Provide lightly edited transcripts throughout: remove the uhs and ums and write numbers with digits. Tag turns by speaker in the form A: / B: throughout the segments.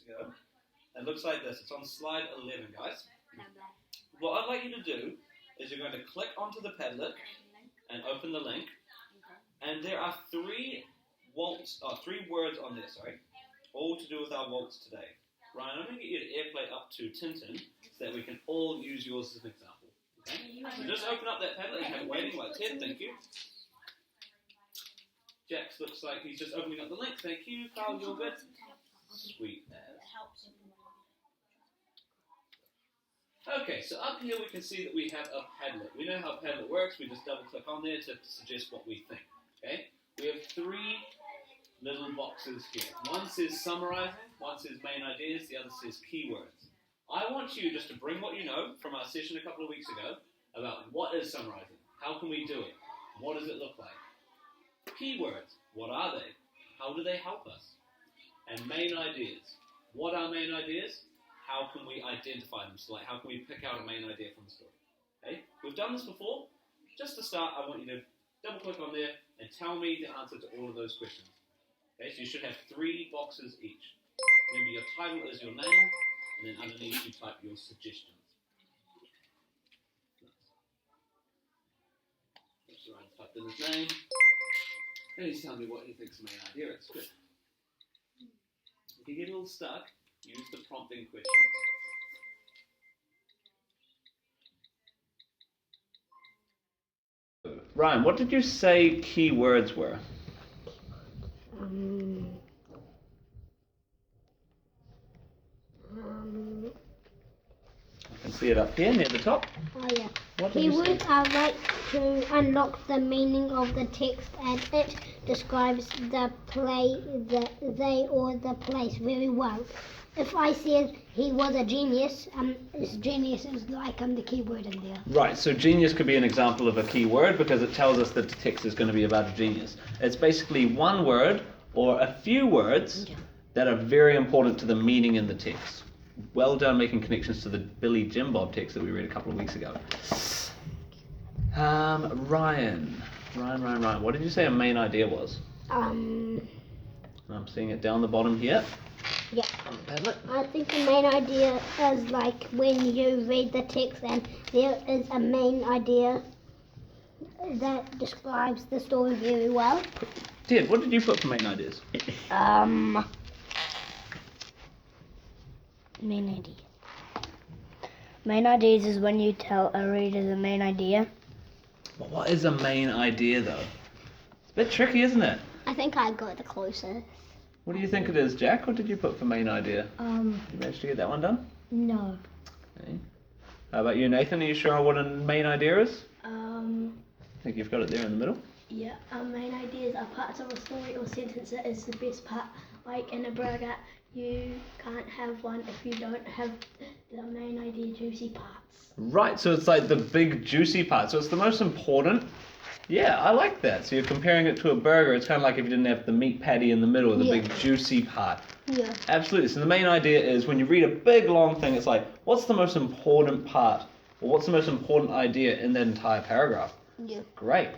A: ago. It looks like this. It's on slide 11, guys. What I'd like you to do is you're going to click onto the Padlet and open the link. And there are three words on there, all to do with our waltz today. Ryan, I'm going to get you to airplay up to Tintin so that we can all use yours as an example. Okay? So just open up that Padlet and have it waiting like Ted, thank you. Jax looks like he's just opening up the link, thank you. Carl, you're good? Sweet as. Okay, so up here we can see that we have a Padlet. We know how Padlet works, we just double click on there to suggest what we think. Okay? We have three little boxes here. One says summarizing, one says main ideas, the other says keywords. I want you just to bring what you know from our session a couple of weeks ago about what is summarizing, how can we do it, what does it look like. Keywords, what are they, how do they help us? And main ideas, what are main ideas? How can we identify them? So like, how can we pick out a main idea from the story? Okay? We've done this before. Just to start, I want you to double click on there and tell me the answer to all of those questions. Okay, so you should have three boxes each. Remember, your title is your name, and then underneath you type your suggestions. So Ryan typed in his name, and he's telling me what he thinks the main idea is. Good. If you get a little stuck, use the prompting questions. Ryan, what did you say keywords were? I can see it up here near the top.
B: Oh yeah. Keywords are like to unlock the meaning of the text, and it describes the the place very well. If I said he was a genius, genius is like the keyword in there.
A: Right, so genius could be an example of a keyword because it tells us that the text is going to be about a genius. It's basically one word or a few words that are very important to the meaning in the text. Well done making connections to the Billy Jim Bob text that we read a couple of weeks ago. Ryan, what did you say a main idea was? I'm seeing it down the bottom here.
B: Yeah. I think the main idea is like when you read the text and there is a main idea that describes the story very well.
A: Ted, what did you put for main ideas?
C: Main idea. Main ideas is when you tell a reader the main idea.
A: Well, what is a main idea though? It's a bit tricky, isn't it?
B: I think I got the closest.
A: What do you think it is, Jack? What did you put for main idea? You managed to get that one done?
C: No.
A: Okay. How about you, Nathan? Are you sure what a main idea is? I think you've got it there in the middle.
C: Yeah, main ideas are parts of a story or sentence that is the best part. Like in a burger, you can't have one if you don't have the main idea juicy parts.
A: Right, so it's like the big juicy part. So it's the most important. Yeah, I like that. So you're comparing it to a burger. It's kind of like if you didn't have the meat patty in the middle, the big juicy part.
B: Yeah.
A: Absolutely. So the main idea is when you read a big long thing, it's like, what's the most important part? Or what's the most important idea in that entire paragraph?
B: Yeah.
A: Great.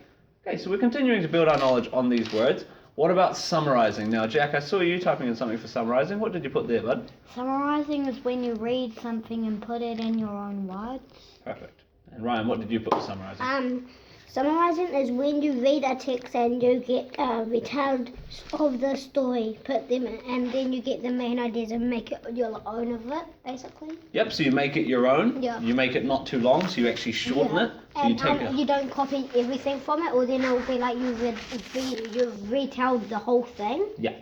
A: Okay, so we're continuing to build our knowledge on these words. What about summarizing? Now, Jack, I saw you typing in something for summarizing. What did you put there, bud?
C: Summarizing is when you read something and put it in your own words.
A: Perfect. And Ryan, what did you put for summarizing?
B: Summarizing is when you read a text and you get retold of the story, put them in, and then you get the main ideas and make it your own of it, basically.
A: Yep, so you make it your own.
B: Yeah.
A: You make it not too long, so you actually shorten it. So
B: And you don't copy everything from it, or then it will be like you've retold the whole thing.
A: Yeah.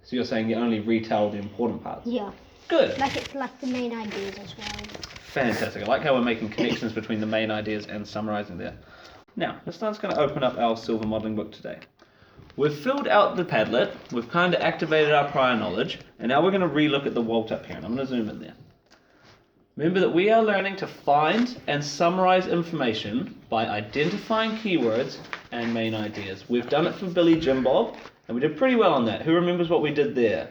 A: So you're saying you only retell the important parts.
B: Yeah.
A: Good.
B: Like it's like the main ideas as well.
A: Fantastic. I like how we're making connections between the main ideas and summarizing there. Now, Listan's going to open up our silver modelling book today. We've filled out the Padlet, we've kind of activated our prior knowledge, and now we're going to re-look at the Walt up here, and I'm going to zoom in there. Remember that we are learning to find and summarize information by identifying keywords and main ideas. We've done it for Billy Jim Bob, and we did pretty well on that. Who remembers what we did there?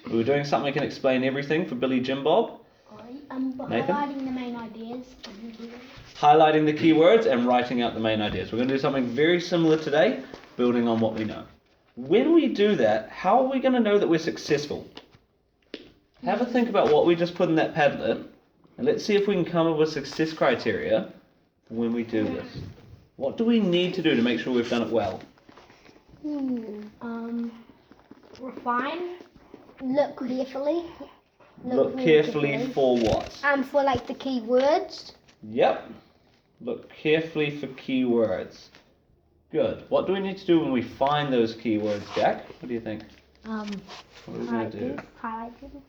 A: We were doing something that can explain everything for Billy Jim Bob.
B: Highlighting the main ideas.
A: Highlighting the keywords and writing out the main ideas. We're going to do something very similar today, building on what we know. When we do that, how are we going to know that we're successful? have a think about what we just put in that Padlet, and let's see if we can come up with success criteria when we do this. What do we need to do to make sure we've done it well?
C: Refine.
B: Look carefully.
A: Look carefully for what?
B: For like the keywords.
A: Yep. Look carefully for keywords. Good. What do we need to do when we find those keywords, Jack? What do you think? What are we going to do?
B: Highlight them.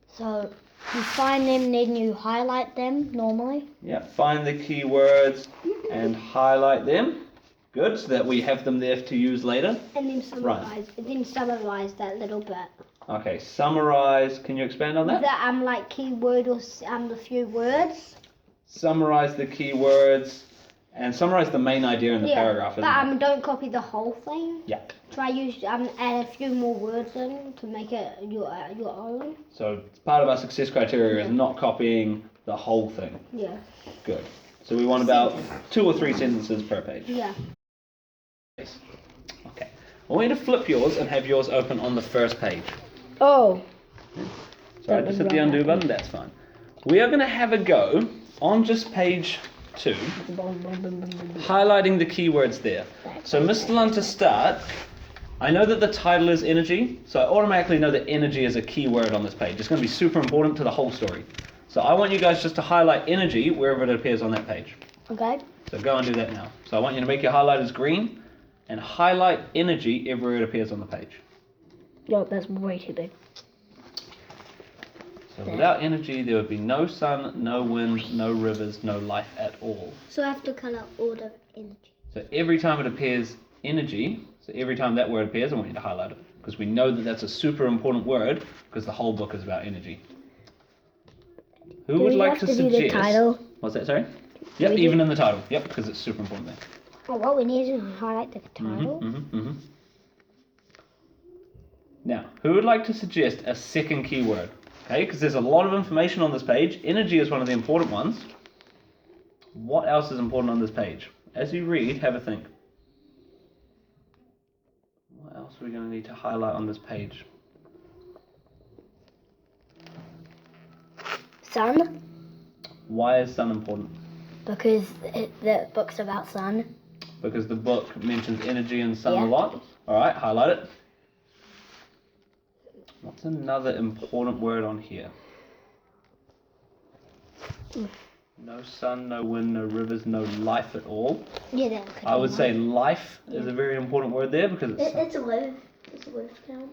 C: So you find them, then you highlight them normally.
A: Yep. Find the keywords and highlight them. Good, so that we have them there to use later.
B: And then summarize. And then summarize that little bit.
A: Okay, summarize. Can you expand on that?
B: The like keyword or the few words.
A: Summarize the keywords and summarize the main idea in the paragraph.
B: But don't copy the whole thing.
A: Yeah.
B: Try use add a few more words in to make it your own.
A: So part of our success criteria is not copying the whole thing.
B: Yeah.
A: Good. So we want about 2 or 3 sentences per page.
B: Yeah.
A: Okay. I want you to flip yours and have yours open on the first page.
B: Oh.
A: So I just hit the undo button, that's fine. We are going to have a go on just page 2, highlighting the keywords there. So Mr. Lund, to start, I know that the title is energy, so I automatically know that energy is a keyword on this page. It's going to be super important to the whole story. So I want you guys just to highlight energy wherever it appears on that page.
B: Okay.
A: So go and do that now. So I want you to make your highlighters green and highlight energy everywhere it appears on the page.
C: No, that's way too big.
A: So without energy, there would be no sun, no wind, no rivers, no life at all.
B: So I have to colour all the energy.
A: So every time it appears energy, so every time that word appears, I want you to highlight it. Because we know that that's a super important word, because the whole book is about energy. Who would like to suggest...
C: Do the title?
A: What's that, sorry? Yep, even in the title. Yep, because it's super important there.
B: Oh, what we need is to highlight the title.
A: Now, who would like to suggest a second keyword? Okay, because there's a lot of information on this page. Energy is one of the important ones. What else is important on this page? As you read, have a think. What else are we going to need to highlight on this page?
C: Sun,
A: Why is sun important?
C: because the book's about sun.
A: Because the book mentions energy and sun
C: Yeah.
A: a lot. Alright, highlight it. What's another important word on here? No sun, no wind, no rivers, no life at all.
B: Yeah, that could
A: I
B: be
A: would
B: one.
A: say life is a very important word there because it's...
C: It's a live. It's a live count.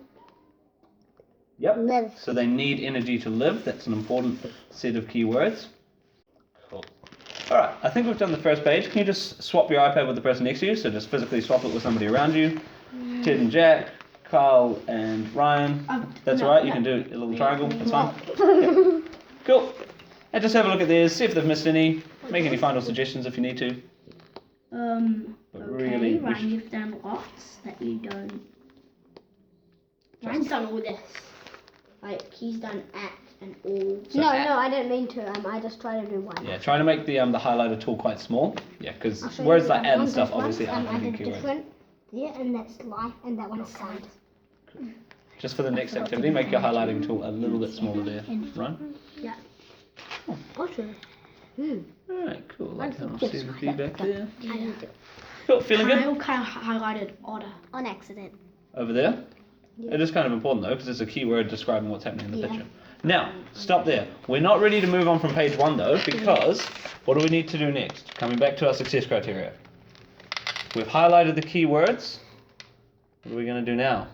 A: Yep.
B: Live.
A: So they need energy to live. That's an important set of keywords. Cool. Alright, I think we've done the first page. Can you just swap your iPad with the person next to you? So just physically swap it with somebody around you. Ted and Jack, Carl and Ryan. That's alright, you can do a little triangle. That's fine. Yep. Cool. And just have a look at theirs, see if they've missed any. Make any final suggestions if you need to. But really,
C: Ryan, you've done lots that you don't. Ryan's done all this. Like, he's done at and all.
A: So
B: No, I didn't mean to. I just tried to do one.
A: yeah, try to make the highlighter tool quite small. Yeah, because
B: I'll show
A: words
B: you
A: like
B: that
A: add and
B: one,
A: stuff
B: this one,
A: obviously aren't
B: and
A: going to be
B: added
A: keywords.
B: different. Yeah, and that's life, and that one is sound.
A: Just for the next activity, make your highlighting tool a little bit smaller there. Right?
C: Yeah.
B: Awesome.
A: Alright, cool. I can
B: Yes.
A: see the feedback there.
C: Yeah.
A: Cool, feeling good?
C: Kyle kind of highlighted otter.
B: On accident.
A: Over there? It is kind of important though, because it's a keyword describing what's happening in the picture. Now, stop there. We're not ready to move on from page 1 though, because what do we need to do next? Coming back to our success criteria. We've highlighted the keywords. What are we going to do now?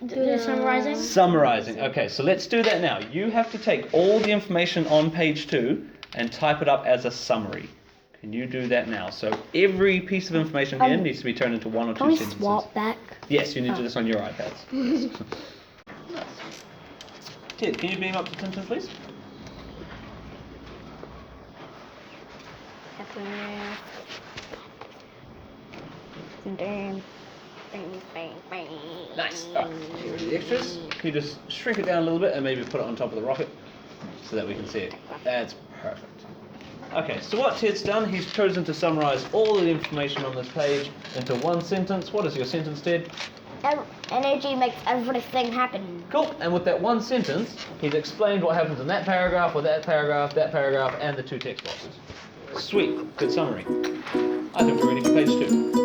C: Do summarizing.
A: Summarizing. Okay, so let's do that now. You have to take all the information on page 2 and type it up as a summary. Can you do that now? So every piece of information here needs to be turned into 1 or 2
C: Can we
A: sentences.
C: swap back?
A: Yes, you need to do this on your iPads. Ted, can you beam up to Tintin, please? Nice. Alright, here are the extras. Can you just shrink it down a little bit and maybe put it on top of the rocket so that we can see it? That's perfect. Okay, so what Ted's done, he's chosen to summarize all of the information on this page into 1 sentence. What is your sentence, Ted?
D: energy makes everything happen.
A: Cool. And with that one sentence, he's explained what happens in that paragraph, and the two text boxes. Sweet. Good summary. I think we're ready for page 2.